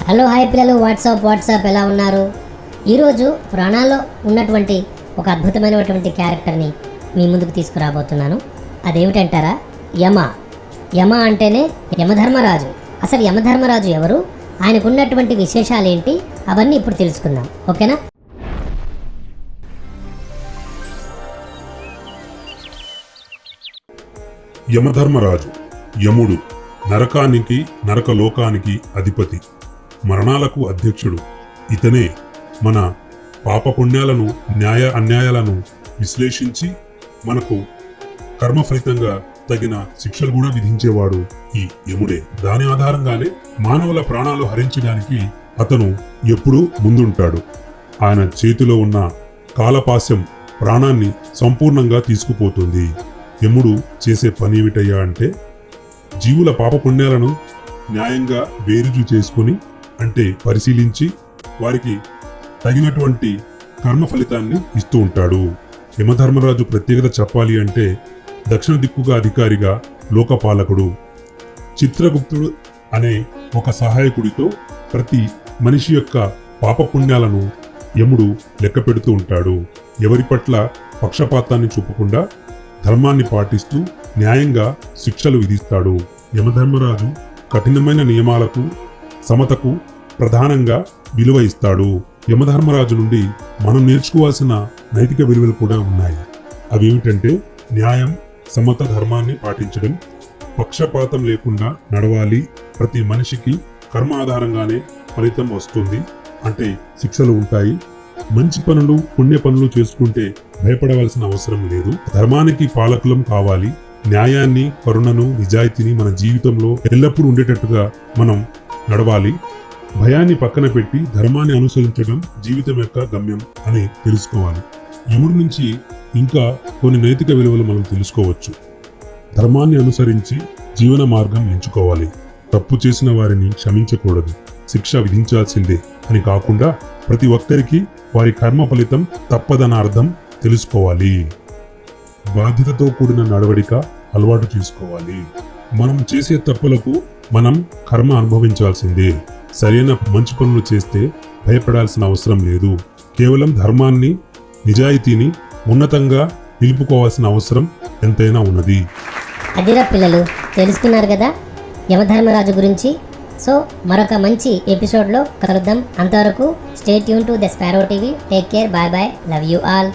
Hello hi పిల్లలు, WhatsApp ఎలా ఉన్నారు? ఈరోజు పురాణాల్లో ఉన్నటువంటి ఒక అద్భుతమైనటువంటి క్యారెక్టర్ని మీ ముందుకు తీసుకురాబోతున్నాను. అదేమిటంటారా? యమ అంటేనే యమధర్మరాజు. అసలు యమధర్మరాజు ఎవరు, ఆయనకు ఉన్నటువంటి విశేషాలు ఏంటి, అవన్నీ ఇప్పుడు తెలుసుకుందాం. ఓకేనా? యమధర్మరాజు యముడు, నరకానికి నరకలోకానికి అధిపతి, మరణాలకు అధ్యక్షుడు. ఇతనే మన పాపపుణ్యాలను, న్యాయ అన్యాయాలను విశ్లేషించి మనకు కర్మ ఫలితంగా తగిన శిక్షలు కూడా విధించేవాడు ఈ యముడే. దాని ఆధారంగానే మానవుల ప్రాణాలు హరించడానికి అతను ఎప్పుడూ ముందుంటాడు. ఆయన చేతిలో ఉన్న కాలపాశం ప్రాణాన్ని సంపూర్ణంగా తీసుకుపోతుంది. యముడు చేసే పని ఏమిటయ్యా అంటే, జీవుల పాపపుణ్యాలను న్యాయంగా బేరీజు చేసుకుని, అంటే పరిశీలించి వారికి తగినటువంటి కర్మ ఫలితాన్ని ఇస్తూ ఉంటాడు. యమధర్మరాజు ప్రత్యేకత చెప్పాలి అంటే, దక్షిణ దిక్కుగా అధికారిగా లోకపాలకుడు. చిత్రగుప్తుడు అనే ఒక సహాయకుడితో ప్రతి మనిషి యొక్క పాపపుణ్యాలను యముడు లెక్క పెడుతూ ఉంటాడు. ఎవరి పట్ల పక్షపాతాన్ని చూపకుండా ధర్మాన్ని పాటిస్తూ న్యాయంగా శిక్షలు విధిస్తాడు. యమధర్మరాజు కఠినమైన నియమాలకు, సమతకు ప్రధానంగా విలువ ఇస్తాడు. యమధర్మరాజు నుండి మనం నేర్చుకోవాల్సిన నైతిక విలువలు కూడా ఉన్నాయి. అవేమిటంటే, న్యాయం, సమత, ధర్మాన్ని పాటించడం, పక్షపాతం లేకుండా నడవాలి, ప్రతి మనిషికి కర్మ ఆధారంగానే ఫలితం వస్తుంది, అంటే శిక్షలు ఉంటాయి, మంచి పనులు, పుణ్య పనులు చేసుకుంటే భయపడవలసిన అవసరం లేదు, ధర్మానికి పాలకులం కావాలి, న్యాయాన్ని, కరుణను, నిజాయితీని మన జీవితంలో ఎల్లప్పుడూ ఉండేటట్టుగా మనం నడవాలి, భయాన్ని పక్కన పెట్టి ధర్మాన్ని అనుసరించడం జీవితం యొక్క గమ్యం అని తెలుసుకోవాలి. యముడి నుంచి ఇంకా కొన్ని నైతిక విలువలు మనం తెలుసుకోవచ్చు. ధర్మాన్ని అనుసరించి జీవన మార్గం ఎంచుకోవాలి, తప్పు చేసిన వారిని క్షమించకూడదు, శిక్ష విధించాల్సిందే అని కాకుండా ప్రతి ఒక్కరికి వారి కర్మ ఫలితం తప్పదన్న అర్థం తెలుసుకోవాలి. బాధ్యతతో కూడిన నడవడిక అలవాటు చేసుకోవాలి. మనం చేసే తప్పులకు మనం కర్మ అనుభవించాల్సిందే. సరైన మంచి పనులు చేస్తే భయపడాల్సిన అవసరం లేదు. కేవలం ధర్మాన్ని, నిజాయితీని ఉన్నతంగా నిలుపుకోవాల్సిన అవసరం ఎంతైనా ఉన్నది. అదిరా పిల్లలు, తెలుసుకున్నారు కదా యమధర్మరాజు గురించి. సో మరొక మంచి ఎపిసోడ్లో కలుద్దాం. అంతవరకు stay tune to the Sparrow TV. Take care, bye bye, love you all.